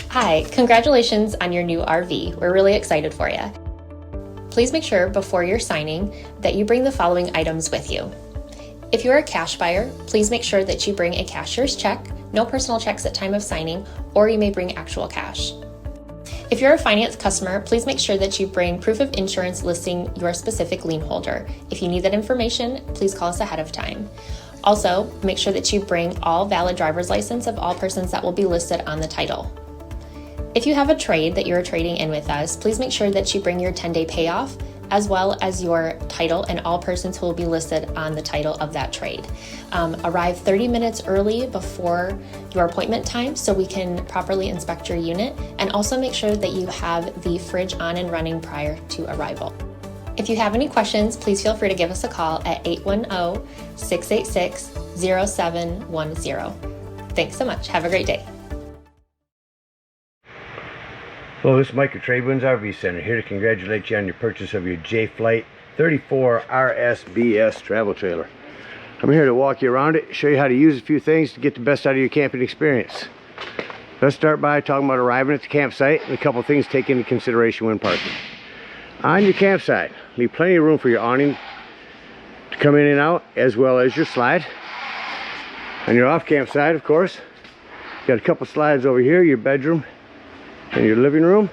Hi, congratulations on your new RV. We're really excited for you. Please make sure before you're signing that you bring the following items with you. If you're a cash buyer, please make sure that you bring a cashier's check, no personal checks at time of signing, or you may bring actual cash. If you're a finance customer, please make sure that you bring proof of insurance listing your specific lien holder. If you need that information, please call us ahead of time. Also, make sure that you bring all valid driver's license of all persons that will be listed on the title. If you have a trade that you're trading in with us, please make sure that you bring your 10-day payoff as well as your title and all persons who will be listed on the title of that trade. Arrive 30 minutes early before your appointment time so we can properly inspect your unit, and also make sure that you have the fridge on and running prior to arrival. If you have any questions, please feel free to give us a call at 810-686-0710. Thanks so much. Have a great day. Hello, this is Mike at TradeWinds RV Center, here to congratulate you on your purchase of your JAYFLIGHT 34 RSBS travel trailer. I'm here to walk you around it, show you how to use a few things to get the best out of your camping experience. Let's start by talking about arriving at the campsite and a couple things to take into consideration when parking. On your campsite, leave plenty of room for your awning to come in and out, as well as your slide. On your off campsite, of course, got a couple slides over here, your bedroom and your living room.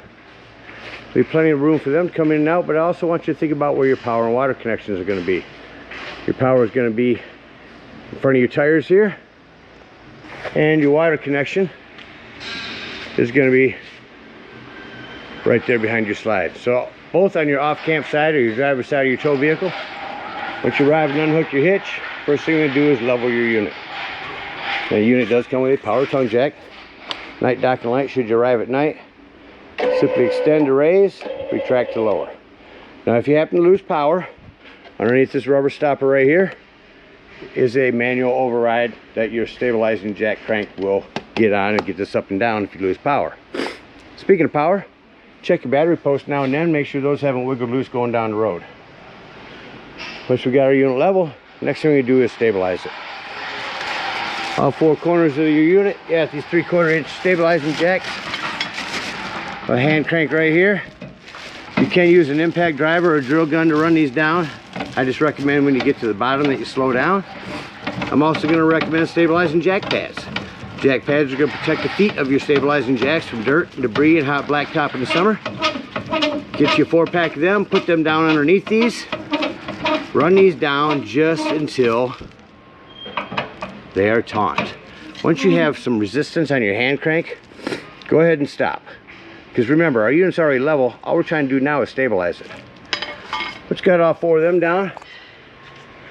Leave plenty of room for them to come in and out, but I also want you to think about where your power and water connections are going to be. Your power is going to be in front of your tires here, and your water connection is going to be right there behind your slide. So both on your off camp side or your driver's side of your tow vehicle, once you arrive and unhook your hitch, first thing you're going to do is level your unit. Now, the unit does come with a power tongue jack, night docking light should you arrive at night. Simply extend to raise, retract to lower. Now, if you happen to lose power, underneath this rubber stopper right here is a manual override that your stabilizing jack crank will get on and get this up and down if you lose power. Speaking of power, check your battery post now and then, make sure those haven't wiggled loose going down the road. Once we got our unit level, next thing we do is stabilize it. All four corners of your unit, you got these 3/4 inch stabilizing jacks. A hand crank right here. You can use an impact driver or a drill gun to run these down. I just recommend when you get to the bottom that you slow down. I'm also going to recommend stabilizing jack pads. Jack pads are going to protect the feet of your stabilizing jacks from dirt, debris, and hot blacktop in the summer. Get you a 4-pack of them, put them down underneath these. Run these down just until they are taut. Once you have some resistance on your hand crank, go ahead and stop. Because remember, our unit's already level. All we're trying to do now is stabilize it. Let's get all four of them down.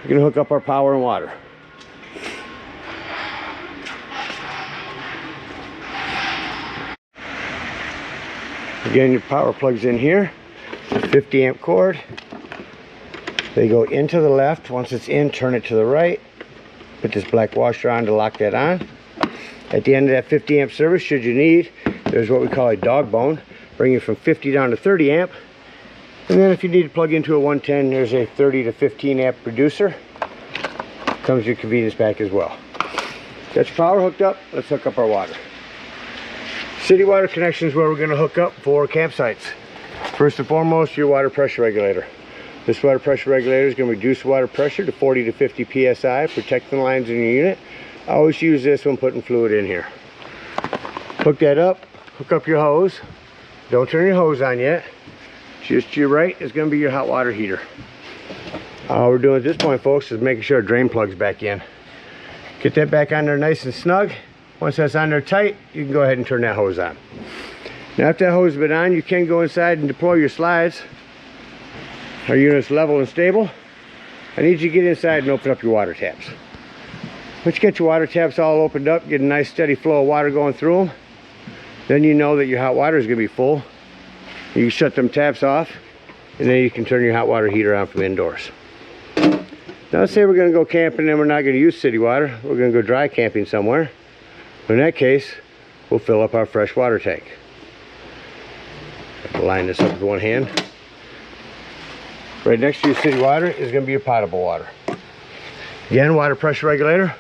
We're going to hook up our power and water. Again, your power plugs in here. 50 amp cord. They go into the left. Once it's in, turn it to the right. Put this black washer on to lock that on. At the end of that 50 amp service, should you need, there's what we call a dog bone, bring it from 50 down to 30 amp. And then if you need to plug into a 110, there's a 30 to 15 amp reducer. Comes with your convenience pack as well. Got your power hooked up, let's hook up our water. City water connection is where we're going to hook up for campsites. First and foremost, your water pressure regulator. This water pressure regulator is going to reduce water pressure to 40 to 50 psi, protect the lines in your unit. I always use this when putting fluid in here. Hook that up, hook up your hose. Don't turn your hose on yet. Just to your right is going to be your hot water heater. All we're doing at this point, folks, is making sure our drain plug's back in. Get that back on there nice and snug. Once that's on there tight, you can go ahead and turn that hose on. Now, after that hose has been on, you can go inside and deploy your slides. Our unit's level and stable. I need you to get inside and open up your water taps. Once you get your water taps all opened up, get a nice steady flow of water going through them, then you know that your hot water is going to be full. You can shut them taps off, and then you can turn your hot water heater on from indoors. Now, let's say we're going to go camping and we're not going to use city water. We're going to go dry camping somewhere. In that case, we'll fill up our fresh water tank. Line this up with one hand. Right next to your city water is going to be your potable water. Again, water pressure regulator.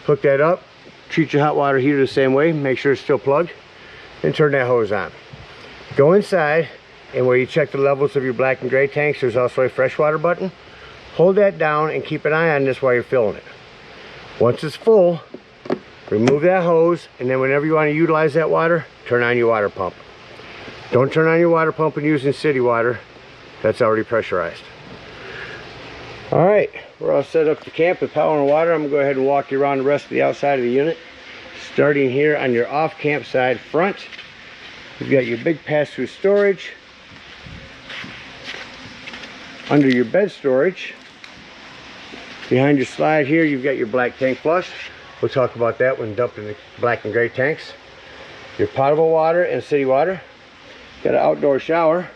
Hook that up. Treat your hot water heater the same way. Make sure it's still plugged. and turn that hose on. Go inside, and where you check the levels of your black and gray tanks, there's also a freshwater button. Hold that down and keep an eye on this while you're filling it. Once it's full, remove that hose, and then whenever you want to utilize that water, turn on your water pump. Don't turn on your water pump and using city water. That's already pressurized. All right, we're all set up to camp with power and water. I'm gonna go ahead and walk you around the rest of the outside of the unit. Starting here on your off campsite front, you've got your big pass-through storage. Under your bed storage, behind your slide here, you've got your black tank flush. We'll talk about that when dumping the black and gray tanks. Your potable water and city water. Got an outdoor shower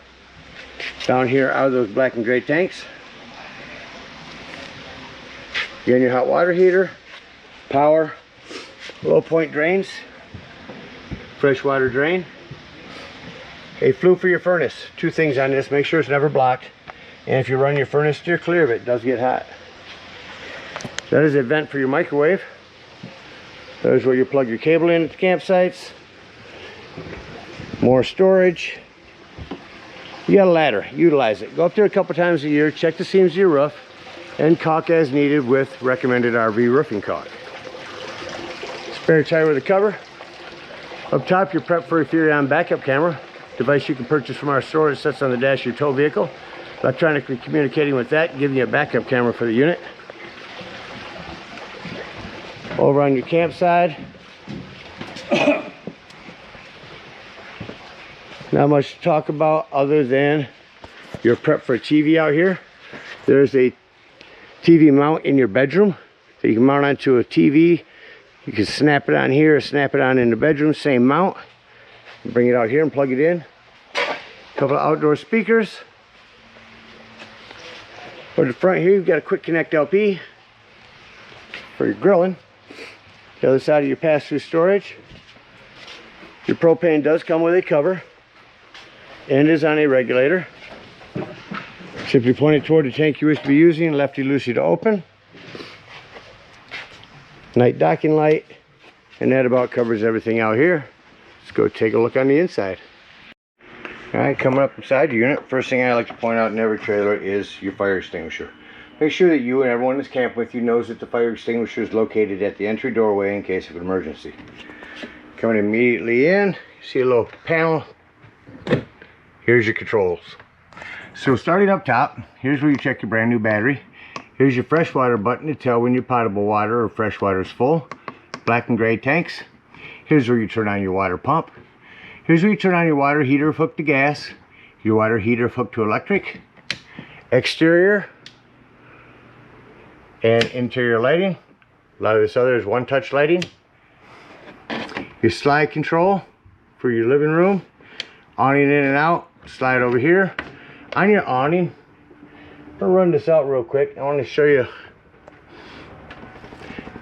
down here out of those black and gray tanks. You got your hot water heater, power, low point drains, fresh water drain. A flue for your furnace. Two things on this: make sure it's never blocked, and if you run your furnace, steer clear of it. It does get hot. That is a vent for your microwave. There's where you plug your cable in at the campsites. More storage. You got a ladder, utilize it. Go up there a couple times a year, check the seams of your roof, and caulk as needed with recommended RV roofing caulk. Spare tire with a cover. Up top, you're prepped for a Furion backup camera, device you can purchase from our store. It sits on the dash of your tow vehicle. Electronically communicating with that, giving you a backup camera for the unit. Over on your campsite, not much to talk about other than you're prepped for a TV out here. There's a TV mount in your bedroom, so you can mount onto a TV. You can snap it on here or snap it on in the bedroom, same mount. Bring it out here and plug it in. A couple of outdoor speakers. For the front here, you've got a quick connect LP for your grilling. The other side of your pass-through storage. Your propane does come with a cover and is on a regulator. Simply point it toward the tank you wish to be using, lefty-loosey to open. Night docking light, and that about covers everything out here. Let's go take a look on the inside. All right, coming up inside your unit, first thing I like to point out in every trailer is your fire extinguisher. Make sure that you and everyone that's camped with you knows that the fire extinguisher is located at the entry doorway in case of an emergency. Coming immediately in, you see a little panel. Here's your controls. So starting up top, here's where you check your brand new battery. Here's your freshwater button to tell when your potable water or fresh water is full. Black and gray tanks. Here's where you turn on your water pump. Here's where you turn on your water heater if hooked to gas, your water heater if hooked to electric. Exterior and interior lighting. A lot of this other is one-touch lighting. Your slide control for your living room. Awning in and out. Slide over here. On your awning, I'll run this out real quick. I want to show you.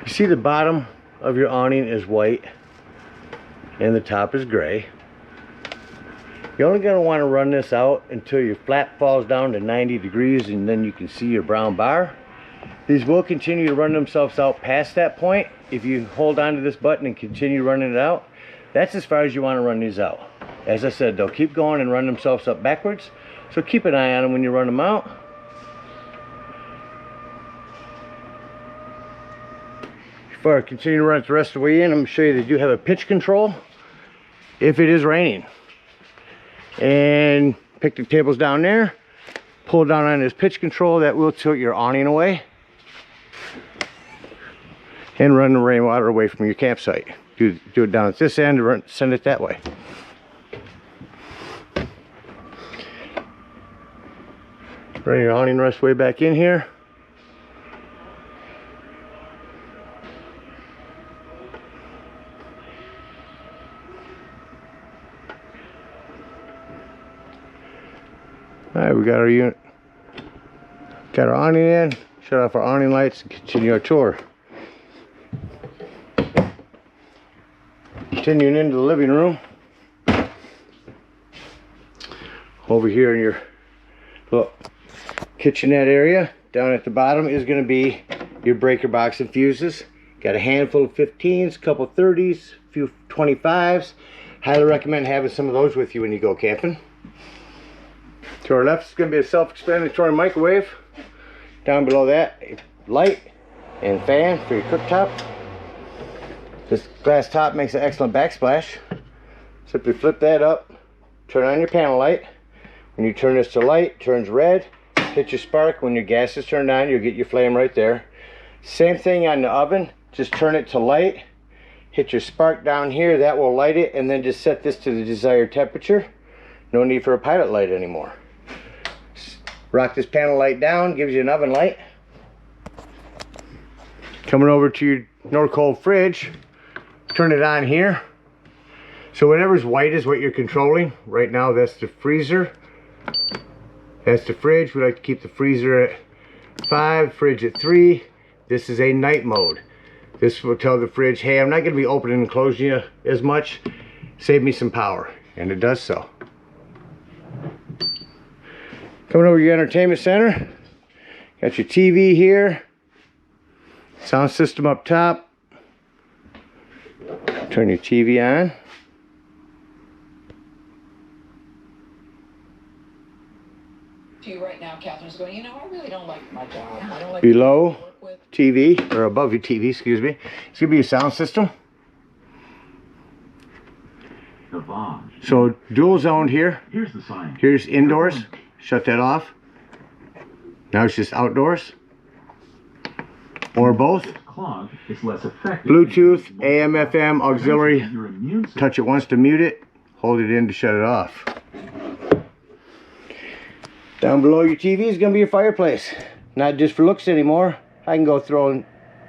You see the bottom of your awning is white and the top is gray. You're only going to want to run this out until your flap falls down to 90 degrees, and then you can see your brown bar. These will continue to run themselves out past that point. If you hold on to this button and continue running it out, that's as far as you want to run these out. As I said, they'll keep going and run themselves up backwards, so keep an eye on them when you run them out. Before I continue to run it the rest of the way in, I'm going to show you that you have a pitch control if it is raining. And pick the tables down there, pull down on this pitch control, that will tilt your awning away and run the rainwater away from your campsite. Do it down at this end and send it that way. Bring your awning rest way back in here. All right, we got our unit, got our awning in, shut off our awning lights and continue our tour. Continuing into the living room. Over here in your little kitchenette area, down at the bottom is going to be your breaker box and fuses. Got a handful of 15s, a couple 30s, a few 25s. Highly recommend having some of those with you when you go camping. To our left is going to be a self-explanatory microwave. Down below that, a light and fan for your cooktop. This glass top makes an excellent backsplash. Simply flip that up, turn on your panel light. When you turn this to light, it turns red. Hit your spark. When your gas is turned on, you'll get your flame right there. Same thing on the oven. Just turn it to light. Hit your spark down here. That will light it, and then just set this to the desired temperature. No need for a pilot light anymore. Rock this panel light down, gives you an oven light. Coming over to your Norcold fridge, turn it on here. So whatever's white is what you're controlling. Right now that's the freezer. That's the fridge. We like to keep the freezer at 5, fridge at 3. This is a night mode. This will tell the fridge, hey, I'm not going to be opening and closing you as much. Save me some power. And it does so. Coming over to your entertainment center. Got your TV here. Sound system up top. Turn your TV on. To you right now, Catherine's going, you know, I really don't like my job. I don't like below TV, or above your TV, excuse me. It's going to be your sound system. So dual zoned here. Here's the sign. Here's indoors. Shut that off. Now it's just outdoors. Or both. Bluetooth, AM, FM, auxiliary. Touch it once to mute it. Hold it in to shut it off. Down below your TV is going to be your fireplace. Not just for looks anymore. I can go through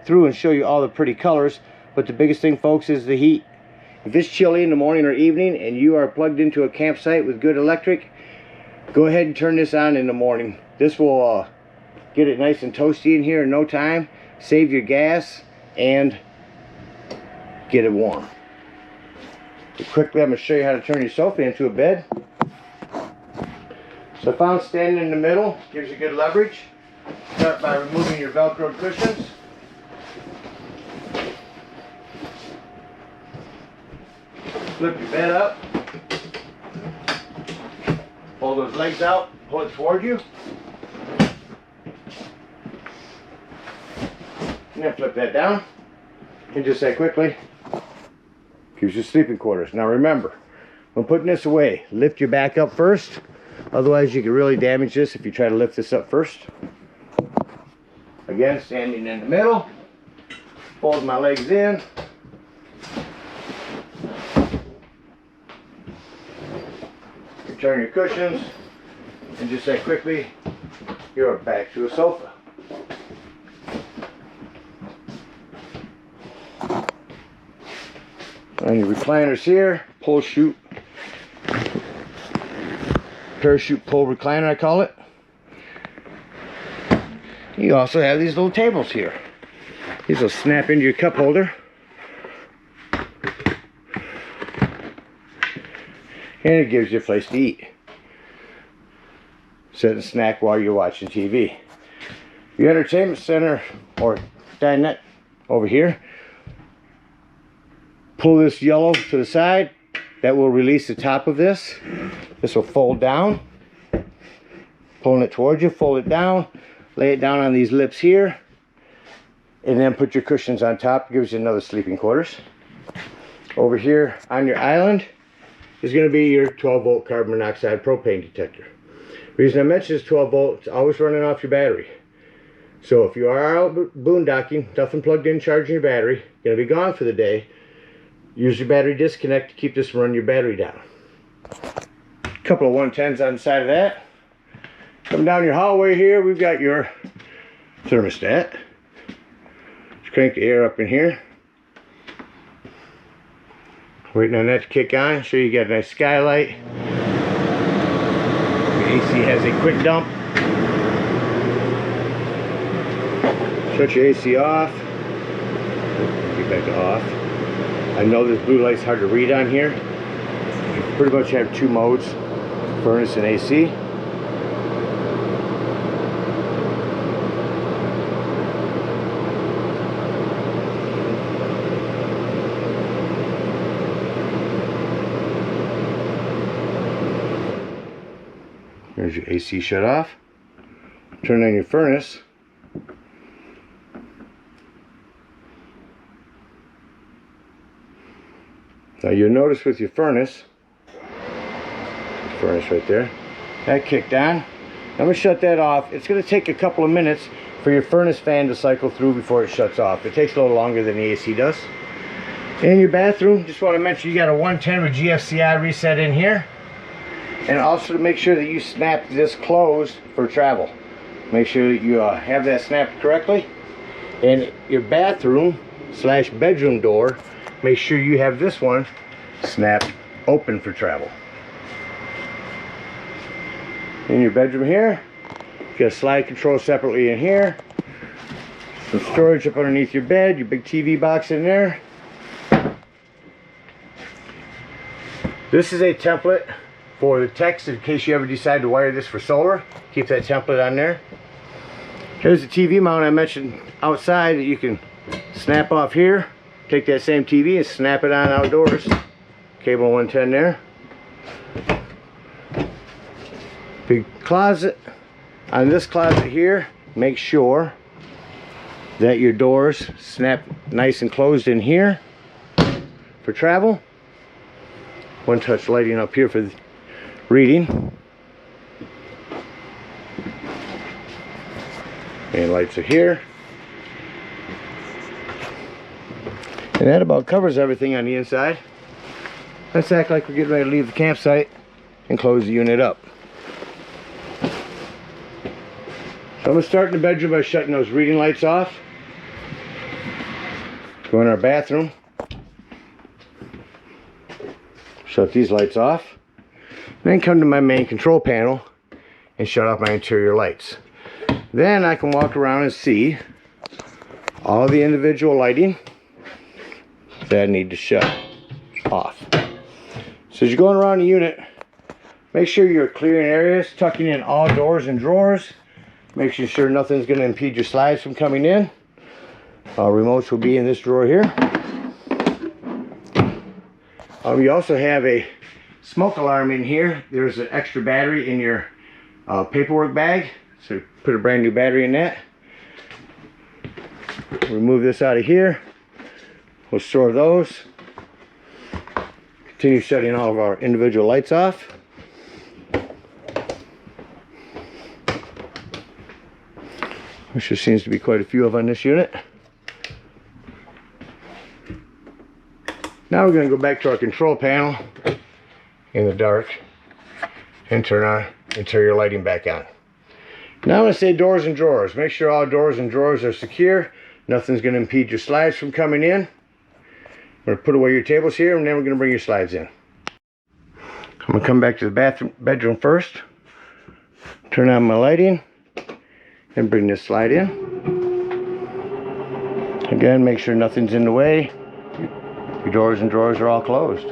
and show you all the pretty colors. But the biggest thing, folks, is the heat. If it's chilly in the morning or evening and you are plugged into a campsite with good electric, go ahead and turn this on in the morning. This will get it nice and toasty in here in no time. Save your gas and get it warm. So quickly, I'm going to show you how to turn your sofa into a bed. So I found standing in the middle gives you good leverage. Start by removing your Velcro cushions. Flip your bed up. Pull those legs out, pull it toward you. And then flip that down. And just that quickly, gives you sleeping quarters. Now remember, when putting this away, lift your back up first. Otherwise you can really damage this if you try to lift this up first. Again, standing in the middle. Fold my legs in. Turn your cushions. And just that quickly, you're back to a sofa. And your recliners here, pull shoot, parachute pull recliner I call it. You also have these little tables here. These will snap into your cup holder. And it gives you a place to eat. Sit and snack while you're watching TV. Your entertainment center or dinette over here. Pull this yellow to the side. That will release the top of this. This will fold down. Pulling it towards you, fold it down. Lay it down on these lips here. And then put your cushions on top. Gives you another sleeping quarters. Over here on your island is going to be your 12-volt carbon monoxide propane detector. The reason I mention this 12 volt, it's always running off your battery. So if you are out boondocking, nothing plugged in, charging your battery, going to be gone for the day, use your battery disconnect to keep this from running your battery down. A couple of 110s on the side of that. Come down your hallway here, we've got your thermostat. Just crank the air up in here. Waiting on that to kick on. Show you got a nice skylight. The AC has a quick dump. Shut your AC off. Get back to off. I know this blue light's hard to read on here. You pretty much have two modes, furnace and AC. There's your AC shut off. Turn on your furnace. Now you'll notice with your furnace right there, that kicked on. I'm going to shut that off. It's going to take a couple of minutes for your furnace fan to cycle through before it shuts off. It takes a little longer than the AC does. In your bathroom, just want to mention you got a 110 with GFCI reset in here. And also to make sure that you snap this closed for travel. Make sure that you have that snapped correctly. And your bathroom slash bedroom door, make sure you have this one snapped open for travel. In your bedroom here, you got a slide control separately in here. Some storage up underneath your bed, your big TV box in there. This is a template for the text in case you ever decide to wire this for solar. Keep that template on there. Here's the TV mount I mentioned outside that you can snap off here. Take that same TV and snap it on outdoors. Cable 110 there. Big closet. On this closet here, make sure that your doors snap nice and closed in here for travel. One touch lighting up here for reading. And lights are here. And that about covers everything on the inside. Let's act like we're getting ready to leave the campsite and close the unit up. So I'm going to start in the bedroom by shutting those reading lights off. Go in our bathroom. Shut these lights off. Then come to my main control panel and shut off my interior lights. Then I can walk around and see all the individual lighting that I need to shut off. So as you're going around the unit, make sure you're clearing areas, tucking in all doors and drawers, making sure nothing's going to impede your slides from coming in. Remotes will be in this drawer here. You also have a smoke alarm in here. There's an extra battery in your paperwork bag, so put a brand new battery in that. Remove this out of here. We'll store those. Continue shutting all of our individual lights off. Which there seems to be quite a few of on this unit. Now we're going to go back to our control panel in the dark and turn our interior lighting back on. Now I'm going to say doors and drawers. Make sure all doors and drawers are secure. Nothing's going to impede your slides from coming in. I'm going to put away your tables here, and then we're going to bring your slides in. I'm going to come back to the bedroom first. Turn on my lighting and bring this slide in. Again, make sure nothing's in the way. Your doors and drawers are all closed.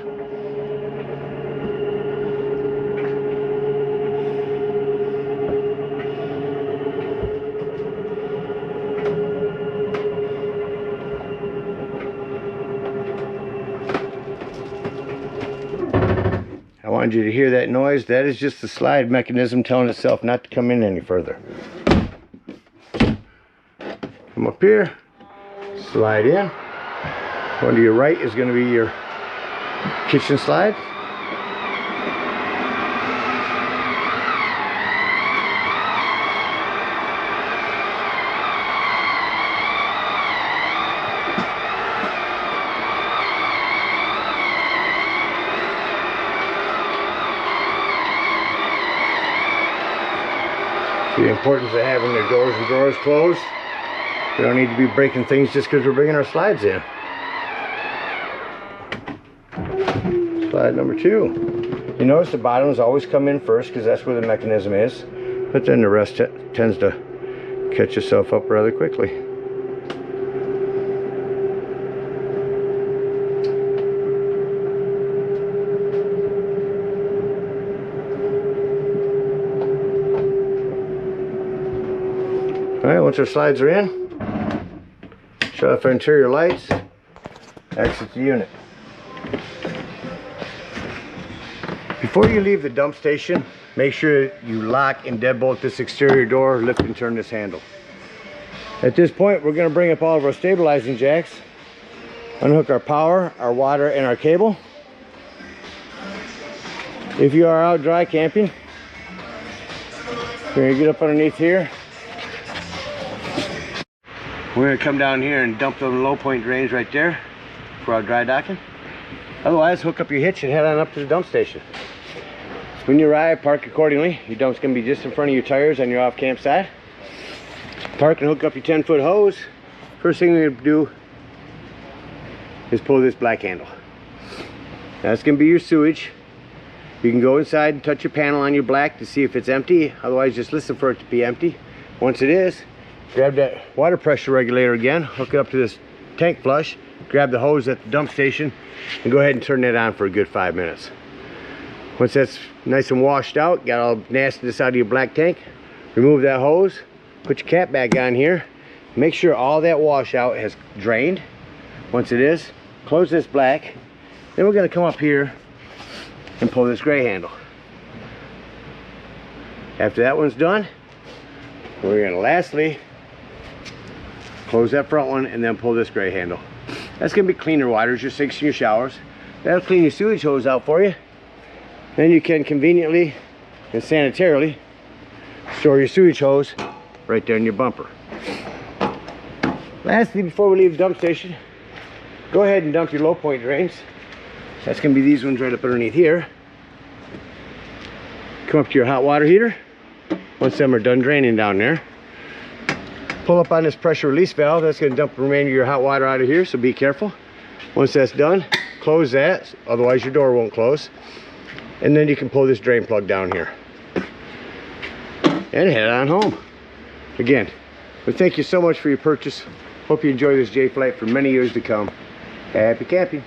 I wanted you to hear that noise. That is just the slide mechanism telling itself not to come in any further. Come up here, slide in. One to your right is going to be your kitchen slide. See the importance of having their doors and drawers closed. We don't need to be breaking things just because we're bringing our slides in. Slide number 2. You notice the bottoms always come in first because that's where the mechanism is, but then the rest tends to catch itself up rather quickly. Alright, once our slides are in, shut off our interior lights, exit the unit. Before you leave the dump station, make sure you lock and deadbolt this exterior door, lift and turn this handle. At this point, we're going to bring up all of our stabilizing jacks, unhook our power, our water, and our cable. If you are out dry camping, we're going to get up underneath here. We're going to come down here and dump the low point drains right there for our dry docking. Otherwise, hook up your hitch and head on up to the dump station. When you arrive, park accordingly. Your dump's going to be just in front of your tires on your off camp side. Park and hook up your 10-foot hose. First thing we're going to do is pull this black handle. That's going to be your sewage. You can go inside and touch your panel on your black to see if it's empty. Otherwise, just listen for it to be empty. Once it is, grab that water pressure regulator again, hook it up to this tank flush, grab the hose at the dump station, and go ahead and turn that on for a good 5 minutes. Once that's nice and washed out, got all nastiness out of your black tank, remove that hose, put your cap back on here, make sure all that washout has drained. Once it is, close this black. Then we're going to come up here and pull this gray handle. After that one's done, we're going to lastly close that front one and then pull this gray handle. That's going to be cleaner water, your sinks and your showers. That'll clean your sewage hose out for you. Then you can conveniently and sanitarily store your sewage hose right there in your bumper. Lastly, before we leave the dump station, go ahead and dump your low point drains. That's going to be these ones right up underneath here. Come up to your hot water heater. Once them are done draining down there, pull up on this pressure release valve. That's going to dump the remainder of your hot water out of here, so be careful. Once that's done, close that, otherwise your door won't close. And then you can pull this drain plug down here and head on home. Again, but thank you so much for your purchase. Hope you enjoy this JAYFLIGHT for many years to come. Happy camping.